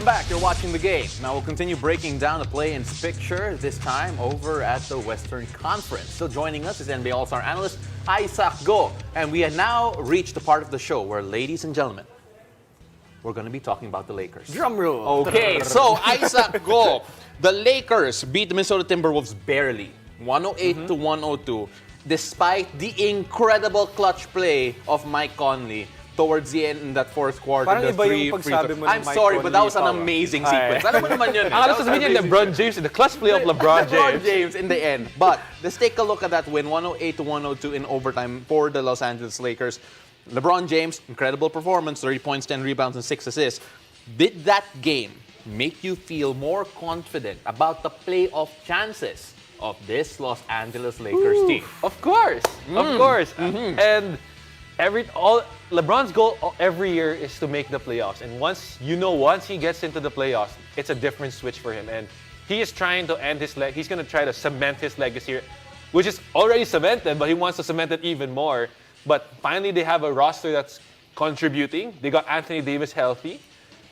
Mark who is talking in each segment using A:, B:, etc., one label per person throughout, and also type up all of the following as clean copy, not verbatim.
A: back. You're watching the game. Now we'll continue breaking down the play-ins picture, this time over at the Western Conference. Still joining us is NBA All-Star analyst Isaac Go. And we have now reached the part of the show where, ladies and gentlemen, we're going to be talking about the Lakers.
B: Drum roll.
A: Okay, so Isaac Go. The Lakers beat the Minnesota Timberwolves barely, 108 to 102, despite the incredible clutch play of Mike Conley towards the end in that fourth quarter.
B: Parang
A: The
B: iba yung
A: free
B: pagsabi
A: throw.
B: mo ng
A: I'm
B: Mike
A: sorry, but that was an
B: Conley,
A: amazing
B: Ay.
A: sequence. Alam mo naman yun.
C: Ako sasabihin niya LeBron James, the clutch play of LeBron
A: LeBron
C: James.
A: James in the end. But let's take a look at that win, 108 to 102 in overtime for the Los Angeles Lakers. LeBron James, incredible performance, 30 points, 10 rebounds, and 6 assists. Did that game make you feel more confident about the playoff chances of this Los Angeles Lakers team?
C: Of course, of course. And LeBron's goal every year is to make the playoffs. And once he gets into the playoffs, it's a different switch for him. And he is trying to end he's going to try to cement his legacy, which is already cemented, but he wants to cement it even more. But finally, they have a roster that's contributing. They got Anthony Davis healthy.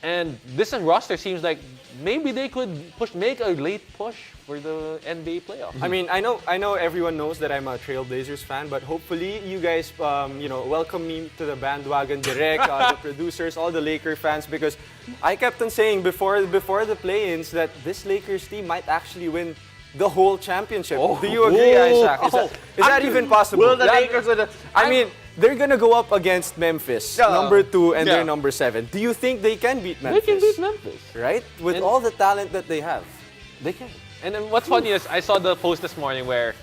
C: And this roster seems like maybe they could make a late push for the NBA playoffs.
B: I mean, I know everyone knows that I'm a Trailblazers fan, but hopefully you guys, welcome me to the bandwagon direct, the producers, all the Laker fans, because I kept on saying before the play-ins that this Lakers team might actually win the whole championship. Do you agree, Isaac? Is that even possible?
A: Will the Lakers...
B: I mean, they're gonna go up against Memphis, number 2, and they're
A: Yeah.
B: number 7. Do you think they can beat Memphis?
C: They can beat Memphis.
B: Right? With all the talent that they have.
C: They can. And then what's funny is I saw the post this morning where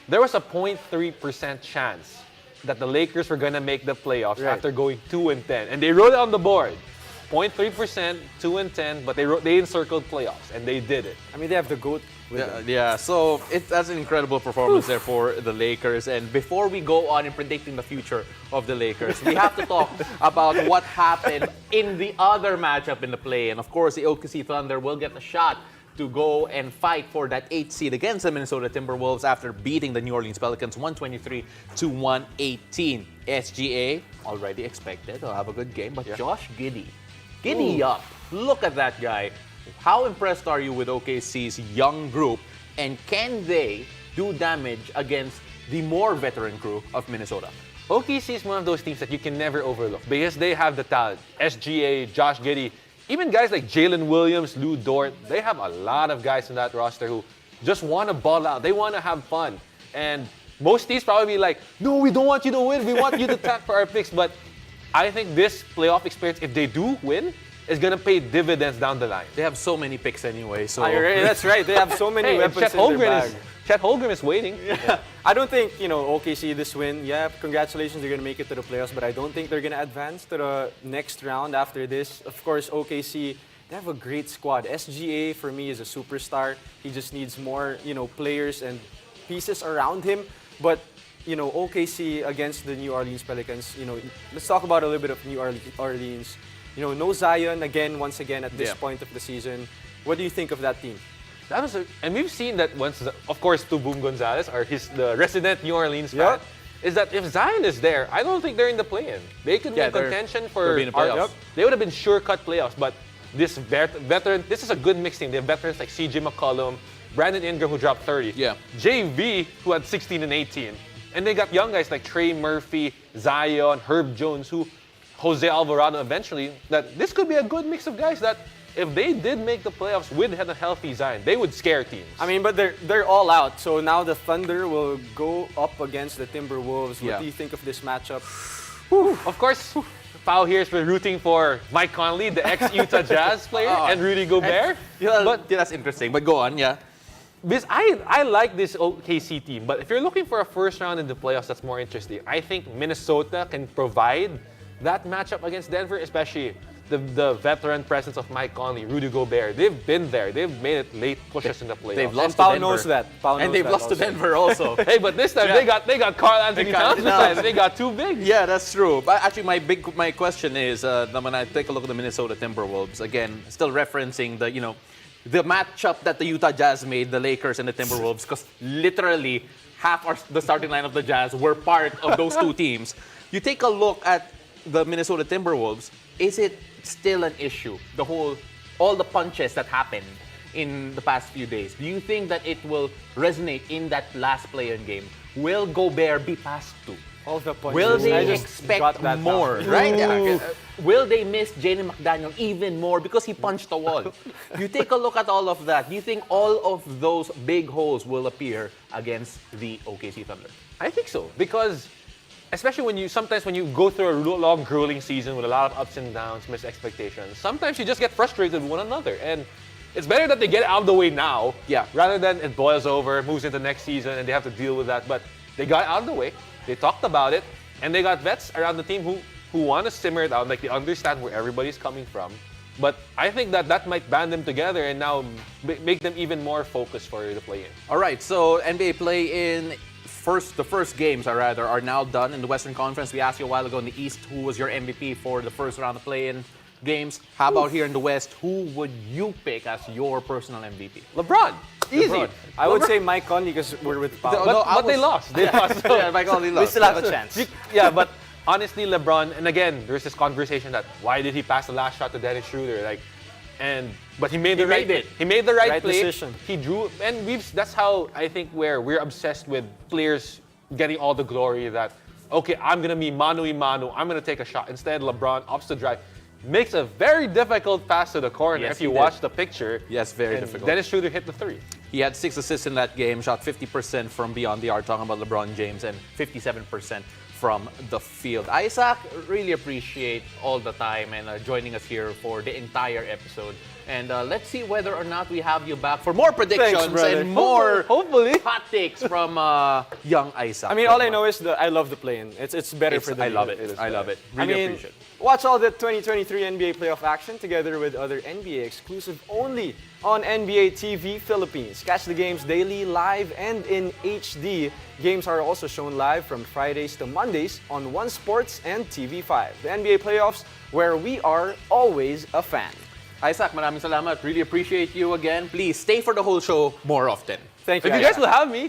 C: there was a 0.3% chance that the Lakers were gonna make the playoffs after going 2-10, and they wrote it on the board. 0.3%, 2-10, but they encircled playoffs, and they did it.
B: I mean, they have the GOAT with them.
A: Yeah, so that's an incredible performance there for the Lakers. And before we go on in predicting the future of the Lakers, we have to talk about what happened in the other matchup in the play. And of course, the OKC Thunder will get a shot to go and fight for that 8th seed against the Minnesota Timberwolves after beating the New Orleans Pelicans 123 to 118. SGA, already expected, he'll have a good game, but Josh Giddey up. Look at that guy. How impressed are you with OKC's young group, and can they do damage against the more veteran crew of Minnesota?
C: OKC is one of those teams that you can never overlook because they have the talent. SGA, Josh Giddey, even guys like Jalen Williams, Lou Dort, they have a lot of guys in that roster who just want to ball out. They want to have fun. And most teams probably be like, no, we don't want you to win. We want you to tap for our picks. But I think this playoff experience, if they do win, is going to pay dividends down the line.
A: They have so many picks anyway, so...
B: That's right. They have so many weapons
C: Chet
B: in their bag.
C: Chet Holmgren is waiting.
B: Yeah. I don't think, OKC this win, congratulations, they're going to make it to the playoffs, but I don't think they're going to advance to the next round after this. Of course, OKC, they have a great squad. SGA, for me, is a superstar. He just needs more, players and pieces around him. But, OKC against the New Orleans Pelicans, let's talk about a little bit of New Orleans. No Zion once again at this point of the season. What do you think of that team?
C: And we've seen that once, of course, Tubum Gonzalez, the resident New Orleans fan, is that if Zion is there, I don't think they're in the play-in. They could be in contention for
A: in the playoffs.
C: They would have been sure-cut playoffs, but this veteran, this is a good mixed team. They have veterans like CJ McCollum, Brandon Ingram, who dropped 30, JV, who had 16 and 18, and they got young guys like Trey Murphy, Zion, Herb Jones, Jose Alvarado eventually, that this could be a good mix of guys that if they did make the playoffs with a healthy Zion, they would scare teams.
B: I mean, but they're all out. So now the Thunder will go up against the Timberwolves. What do you think of this matchup?
C: Of course, Pao here is rooting for Mike Conley, the ex-Utah Jazz player, and Rudy Gobert.
A: But that's interesting. But go on,
C: Because I like this OKC team, but if you're looking for a first round in the playoffs that's more interesting, I think Minnesota can provide that matchup against Denver, especially the veteran presence of Mike Conley, Rudy Gobert. They've been there. They've made it late pushes in the playoffs.
A: They've lost
B: and Pao
A: to Denver.
B: knows that.
A: And they've lost to Denver also.
C: Hey, but this time they got Karl Anthony Towns. This time they got too big.
A: Yeah, that's true. But actually, my question is, when I take a look at the Minnesota Timberwolves, again, still referencing the matchup that the Utah Jazz made, the Lakers and the Timberwolves, because literally half the starting line of the Jazz were part of those two teams. You take a look at the Minnesota Timberwolves, is it still an issue? The whole all the punches that happened in the past few days, do you think that it will resonate in that last play-in game? Will Gobert be passed to?
B: All the punches.
A: Will
B: I
A: they
B: just
A: expect
B: got that
A: more?
B: down.
A: Right? Yeah. Will they miss Jaden McDaniel even more because he punched the wall? You take a look at all of that. Do you think all of those big holes will appear against the OKC Thunder?
C: I think so, because especially when you go through a long, grueling season with a lot of ups and downs, missed expectations, sometimes you just get frustrated with one another. And it's better that they get it out of the way now, rather than it boils over, moves into next season, and they have to deal with that. But they got it out of the way. They talked about it, and they got vets around the team who want to simmer it out, like they understand where everybody's coming from. But I think that might band them together and now make them even more focused for the play-in.
A: All right, so NBA play-in, the first games are now done in the Western Conference. We asked you a while ago in the East who was your MVP for the first round of play-in games. How about here in the West? Who would you pick as your personal MVP?
C: LeBron. Easy.
B: LeBron. I would say Mike Conley because we're with Pau.
C: But they lost. They lost.
A: Yeah, Mike Conley lost.
B: We still have a chance.
C: Yeah, but honestly, LeBron, and again, there's this conversation that why did he pass the last shot to Dennis Schroeder? But he made the right
B: Right
C: play.
B: decision.
C: He drew, and that's how I think where we're obsessed with players getting all the glory. That okay, I'm gonna be mano a mano. I'm gonna take a shot. Instead, LeBron opts to drive. Makes a very difficult pass to the corner.
A: Yes,
C: if you
A: he
C: watch
A: did.
C: the picture,
A: Yes, very
C: and
A: difficult.
C: Dennis Schroeder hit the three.
A: He had 6 assists in that game, shot 50% from beyond the arc, talking about LeBron James, and 57% from the field. Isaac, really appreciate all the time and joining us here for the entire episode. And let's see whether or not we have you back for more predictions
B: brother.
A: and more
C: Hopefully.
A: hot takes from young Isaac.
B: I mean, all I know is I love the play-in. It's better for the
A: I love
B: league.
A: it. I love it. Really appreciate it.
B: Watch all the 2023 NBA playoff action together with other NBA exclusive only on NBA TV Philippines. Catch the games daily, live, and in HD. Games are also shown live from Fridays to Mondays on One Sports and TV5. The NBA playoffs, where we are always a fan.
A: Isaac, maraming salamat. Really appreciate you again. Please stay for the whole show more often.
B: Thank you.
C: If you guys will have me,